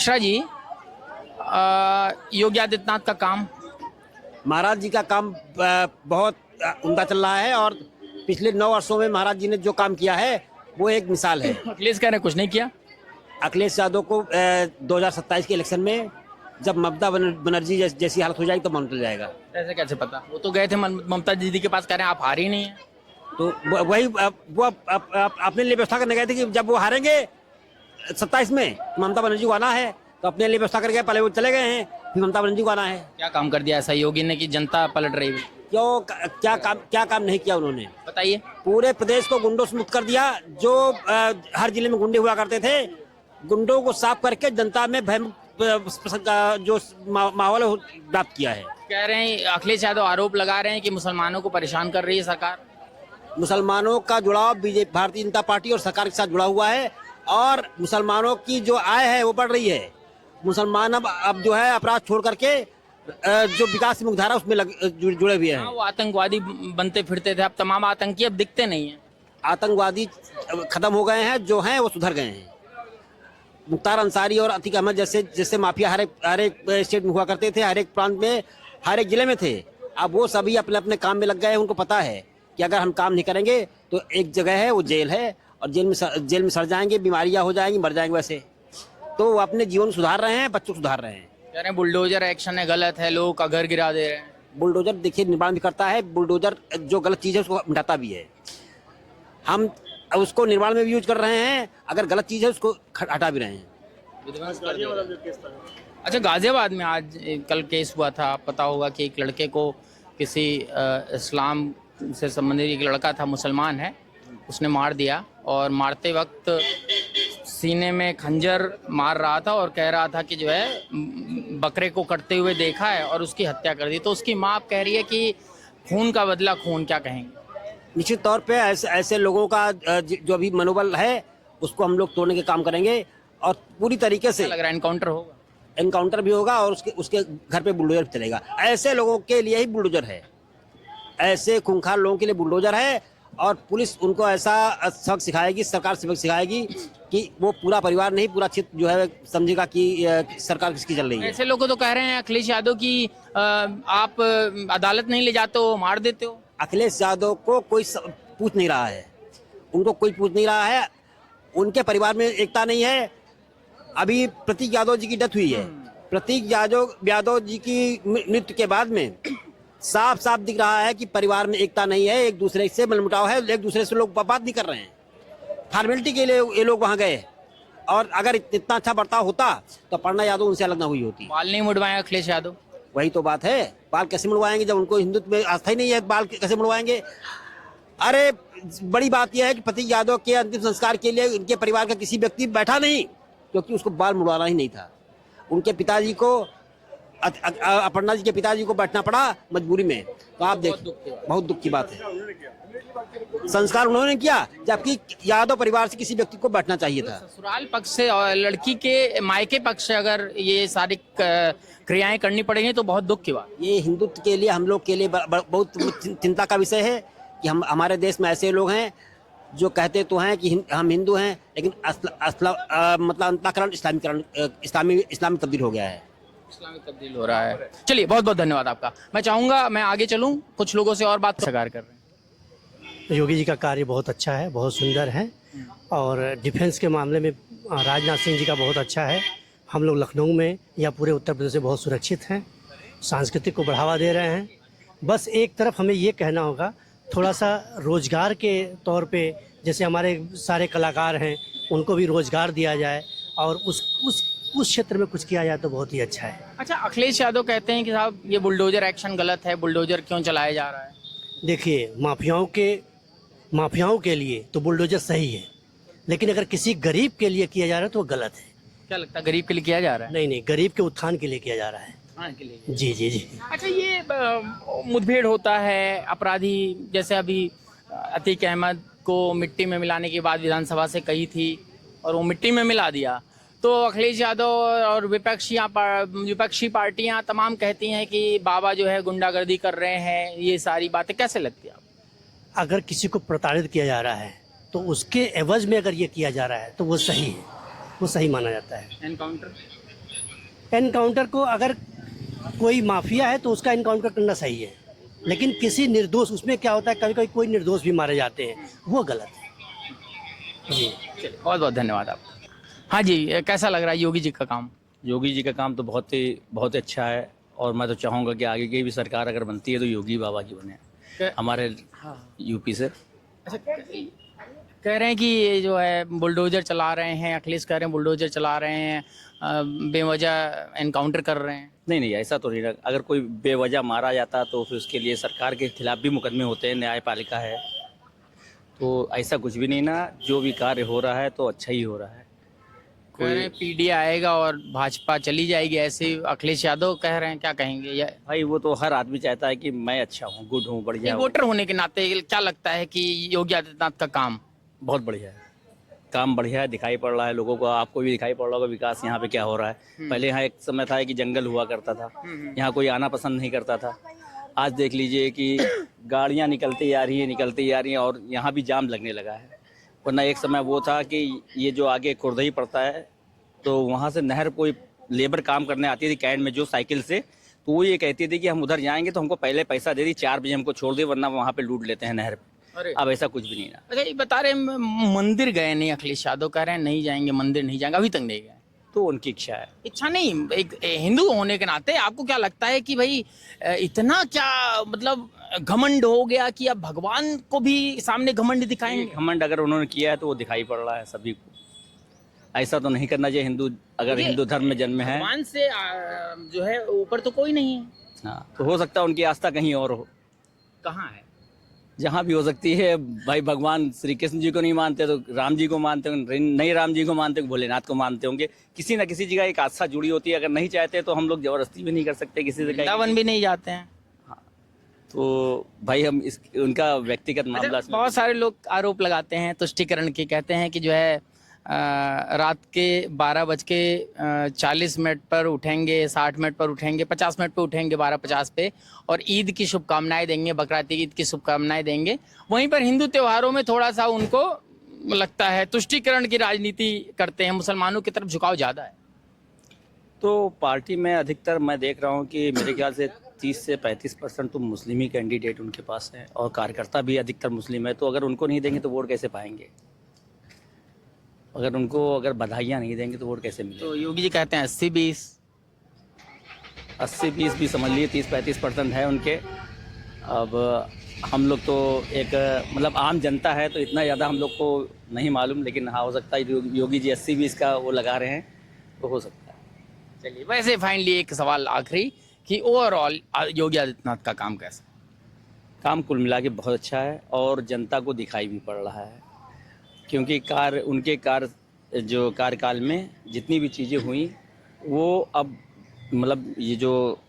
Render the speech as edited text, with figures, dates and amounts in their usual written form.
मिश्रा जी, योगी आदित्यनाथ का काम। महाराज जी का काम बहुत उम्दा चल रहा है और पिछले 9 वर्षों में महाराज जी ने जो काम किया है वो एक मिसाल है। अखिलेश कह रहे हैं कुछ नहीं किया। अखिलेश यादव को 2027 के इलेक्शन में जब ममता बनर्जी जैसी हालत हो जाएगी तो मालूम चल जाएगा। ऐसे कैसे पता? वो तो गए थे ममता दीदी के पास, कह रहे हैं आप हारी नहीं है। तो वही वो अपने लिए व्यवस्था करने गए थे कि जब वो हारेंगे 27 में ममता बनर्जी को आना है, तो अपने लिए व्यवस्था करके पहले वो चले गए हैं, फिर ममता बनर्जी को आना है। क्या काम कर दिया ऐसा योगी ने कि जनता पलट रही है? क्यों, क्या काम नहीं किया उन्होंने? बताइए। पूरे प्रदेश को गुंडों से मुक्त कर दिया। जो हर जिले में गुंडे हुआ करते थे, गुंडों को साफ करके जनता में भय जो माहौल प्राप्त किया है। कह रहे हैं अखिलेश यादव आरोप लगा रहे हैं कि मुसलमानों को परेशान कर रही है सरकार। मुसलमानों का जुड़ाव बीजेपी भारतीय जनता पार्टी और सरकार के साथ जुड़ा हुआ है और मुसलमानों की जो आय है वो बढ़ रही है। मुसलमान अब जो है अपराध छोड़ करके जो विकास की मुख्यधारा उसमें जुड़े हुए हैं। वो आतंकवादी बनते फिरते थे, अब तमाम आतंकी अब दिखते नहीं है। आतंकवादी खत्म हो गए हैं, जो हैं वो सुधर गए हैं। मुख्तार अंसारी और अतीक अहमद जैसे माफिया हर एक स्टेट में हुआ करते थे, हर एक प्रांत में, हर एक जिले में थे। अब वो सभी अपने अपने काम में लग गए हैं। उनको पता है कि अगर हम काम नहीं करेंगे तो एक जगह है वो जेल है, और जेल में सड़ जाएंगे, बीमारियां हो जाएंगी, मर जाएंगे। वैसे तो वो अपने जीवन सुधार रहे हैं, बच्चों को सुधार रहे हैं। कह रहे हैं बुलडोजर एक्शन है, गलत है, लोगों का घर गिरा दे रहे हैं। बुलडोजर देखिए निर्माण भी करता है, बुलडोजर जो गलत चीज़ है उसको मिटाता भी है। हम उसको निर्माण में भी यूज कर रहे हैं, अगर गलत चीज़ है उसको हटा भी रहे हैं। अच्छा, गाजियाबाद में आज कल केस हुआ था, पता होगा कि एक लड़के को किसी इस्लाम से संबंधित एक लड़का था, मुसलमान है, उसने मार दिया और मारते वक्त सीने में खंजर मार रहा था और कह रहा था कि जो है बकरे को कटते हुए देखा है और उसकी हत्या कर दी। तो उसकी माँ कह रही है कि खून का बदला खून। क्या कहेंगे? निश्चित तौर पे ऐसे लोगों का जो अभी मनोबल है उसको हम लोग तोड़ने के काम करेंगे और पूरी तरीके से। लग रहा है एनकाउंटर होगा। एनकाउंटर भी होगा और उसके घर पे बुलडोजर भी चलेगा। ऐसे लोगों के लिए ही बुलडोजर है, ऐसे खूंखार लोगों के लिए बुलडोजर है। और पुलिस उनको ऐसा सबक सिखाएगी, सरकार सबक सिखाएगी कि वो पूरा परिवार नहीं, पूरा क्षेत्र जो है समझेगा कि सरकार किसकी चल रही है। ऐसे लोग तो कह रहे हैं अखिलेश यादव की आप अदालत नहीं ले जाते हो, मार देते हो। अखिलेश यादव को कोई पूछ नहीं रहा है, उनको कोई पूछ नहीं रहा है। उनके परिवार में एकता नहीं है। अभी प्रतीक यादव जी की डेथ हुई है। प्रतीक यादव जी की मृत्यु के बाद में साफ साफ दिख रहा है कि परिवार में एकता नहीं है, एक दूसरे से मनमुटाव है, एक दूसरे से लोग बात नहीं कर रहे हैं। फॉर्मेलिटी के लिए ये लोग वहां गए, और अगर इतना अच्छा बर्ताव होता तो अपर्णा यादव उनसे अलग ना हुई होती। बाल नहीं मुड़वाए अखिलेश यादव। वही तो बात है, बाल कैसे मुड़वाएंगे जब उनको हिंदुत्व में आस्था ही नहीं है? बाल कैसे मुड़वाएंगे? अरे बड़ी बात यह है कि प्रतीक यादव के अंतिम संस्कार के लिए उनके परिवार का किसी व्यक्ति बैठा नहीं, क्योंकि उसको बाल मुड़वाना ही नहीं था। उनके पिताजी को, अपर्णा जी के पिताजी को बैठना पड़ा मजबूरी में। तो आप देखिए, बहुत दुख की बात है। संस्कार उन्होंने किया, जबकि यादव परिवार से किसी व्यक्ति को बैठना चाहिए था। ससुराल पक्ष से और लड़की के मायके पक्ष से अगर ये सारी क्रियाएं करनी पड़ेंगी तो बहुत दुख की बात। ये हिंदुत्व के लिए, हम लोग के लिए बहुत चिंता का विषय है कि हमारे देश में ऐसे लोग हैं जो कहते तो हैं कि हम हिंदू हैं, लेकिन मतलब अंतःकरण इस्लामी तब्दील हो गया है। इस्लामिक तब्दील हो रहा है। चलिए, बहुत बहुत धन्यवाद आपका। मैं चाहूंगा मैं आगे चलूं, कुछ लोगों से और बात कर रहे हैं। योगी जी का कार्य बहुत अच्छा है, बहुत सुंदर है, और डिफेंस के मामले में राजनाथ सिंह जी का बहुत अच्छा है। हम लोग लखनऊ में या पूरे उत्तर प्रदेश में बहुत सुरक्षित हैं, सांस्कृतिक को बढ़ावा दे रहे हैं। बस एक तरफ हमें ये कहना होगा, थोड़ा सा रोजगार के तौर पे, जैसे हमारे सारे कलाकार हैं उनको भी रोजगार दिया जाए और उस क्षेत्र में कुछ किया जाए तो बहुत ही अच्छा है। अच्छा, अखिलेश यादव कहते हैं कि साहब ये बुलडोजर एक्शन गलत है, बुलडोजर क्यों चलाया जा रहा है? देखिए, माफियाओं के लिए तो बुलडोजर सही है, लेकिन अगर किसी गरीब के लिए किया जा रहा है तो वो गलत है। क्या लगता है, गरीब के लिए किया जा रहा है? नहीं, गरीब के उत्थान के लिए किया जा रहा है। के लिए। जी जी जी। अच्छा, ये मुठभेड़ होता है, अपराधी जैसे अभी अतीक अहमद को मिट्टी में मिलाने की बात विधानसभा से कही थी और वो मिट्टी में मिला दिया, तो अखिलेश यादव और विपक्षी पार्टियां तमाम कहती हैं कि बाबा जो है गुंडागर्दी कर रहे हैं। ये सारी बातें कैसे लगती है आपको? अगर किसी को प्रताड़ित किया जा रहा है तो उसके एवज में अगर ये किया जा रहा है तो वो सही है, वो सही माना जाता है। एनकाउंटर एनकाउंटर को अगर कोई माफिया है तो उसका एनकाउंटर करना सही है, लेकिन किसी निर्दोष, उसमें क्या होता है कभी कभी कोई निर्दोष भी मारे जाते हैं, वो गलत है जी। बहुत बहुत धन्यवाद आपका। हाँ जी, कैसा लग रहा है योगी जी का काम? योगी जी का काम तो बहुत ही अच्छा है, और मैं तो चाहूँगा कि आगे की भी सरकार अगर बनती है तो योगी बाबा की बने हमारे यूपी से। अच्छा, कह रहे हैं कि ये जो है बुलडोजर चला रहे हैं, अखिलेश कह रहे हैं बुलडोजर चला रहे हैं, बेवजह एनकाउंटर कर रहे हैं। नहीं नहीं, ऐसा तो नहीं रहा। अगर कोई बेवजह मारा जाता तो फिर उसके लिए सरकार के खिलाफ भी मुकदमे होते हैं, न्यायपालिका है, तो ऐसा कुछ भी नहीं ना। जो भी कार्य हो रहा है तो अच्छा ही हो रहा है। कह रहे हैं पीडी आएगा और भाजपा चली जाएगी, ऐसे अखिलेश यादव कह रहे हैं, क्या कहेंगे? या भाई वो तो हर आदमी चाहता है कि मैं अच्छा हूँ, गुड हूँ, बढ़िया हूँ। वोटर होने के नाते क्या लगता है कि योगी आदित्यनाथ का काम? बहुत बढ़िया है, काम बढ़िया है, दिखाई पड़ रहा है लोगों को। आपको भी दिखाई पड़ रहा होगा विकास यहाँ पे क्या हो रहा है। पहले यहाँ एक समय था कि जंगल हुआ करता था, यहाँ कोई आना पसंद नहीं करता था। आज देख लीजिए कि गाड़ियाँ निकलती आ रही हैं और यहाँ भी जाम लगने लगा है। वरना एक समय वो था कि ये जो आगे कुर्दही पड़ता है तो वहाँ से नहर कोई लेबर काम करने आती थी कैंट में जो साइकिल से, तो वो ये कहती थी कि हम उधर जाएंगे तो हमको पहले पैसा दे दी, 4 बजे हमको छोड़ दे, वरना वहाँ पे लूट लेते हैं नहर पे। अब ऐसा कुछ भी नहीं ना। अच्छा, ये बता रहे हैं मंदिर गए नहीं, अखिलेश यादव कह रहे हैं नहीं जाएंगे मंदिर, नहीं जाएंगे, अभी तक नहीं गए। तो उनकी इच्छा है। इच्छा नहीं, एक हिंदू होने के नाते आपको क्या लगता है कि भाई इतना क्या मतलब घमंड हो गया कि अब भगवान को भी सामने घमंड दिखाएंगे? घमंड अगर उन्होंने किया है तो वो दिखाई पड़ रहा है सभी को। ऐसा तो नहीं करना चाहिए। अगर हिंदू धर्म में जन्म है, भगवान से जो है ऊपर तो कोई नहीं है। हाँ, तो हो सकता है उनकी आस्था कहीं और हो। कहाँ है? जहाँ भी हो सकती है भाई। भगवान श्री कृष्ण जी को नहीं मानते तो राम जी को मानते होंगे, नहीं राम जी को मानते भोलेनाथ को मानते होंगे। किसी न किसी जगह एक आस्था जुड़ी होती है। अगर नहीं चाहते तो हम लोग जबरदस्ती भी नहीं कर सकते किसी जगह। वृंदावन भी नहीं जाते हैं। हाँ, तो भाई हम उनका व्यक्तिगत मामला। अच्छा, बहुत सारे लोग आरोप लगाते हैं तुष्टिकरण के, कहते हैं कि जो है रात के 12:40 पर उठेंगे, 60 मिनट पर उठेंगे, 50 मिनट पर उठेंगे, 12:50 पे, और ईद की शुभकामनाएं देंगे, बकराती ईद की शुभकामनाएं देंगे। वहीं पर हिंदू त्योहारों में थोड़ा सा उनको लगता है तुष्टिकरण की राजनीति करते हैं, मुसलमानों की तरफ झुकाव ज़्यादा है। तो पार्टी में अधिकतर मैं देख रहा हूँ कि मेरे ख्याल से 30 से 35% तो मुस्लिम ही कैंडिडेट उनके पास हैं, और कार्यकर्ता भी अधिकतर मुस्लिम है। तो अगर उनको नहीं देंगे तो वोट कैसे पाएंगे? अगर बधाइयाँ नहीं देंगे तो वोट कैसे मिलेगा? तो योगी जी कहते हैं 80-20। 80-20 भी समझ लिए, 30-35% है उनके। अब हम लोग तो एक मतलब आम जनता है, तो इतना ज़्यादा हम लोग को नहीं मालूम, लेकिन हाँ हो सकता है योगी जी 80-20 का वो लगा रहे हैं, तो हो सकता है। चलिए, वैसे फाइनली एक सवाल आखिरी कि ओवरऑल योगी आदित्यनाथ का काम कैसा? काम कुल मिला के बहुत अच्छा है, और जनता को दिखाई भी पड़ रहा है। क्योंकि उनके कार्यकाल में जितनी भी चीज़ें हुई वो अब मतलब ये जो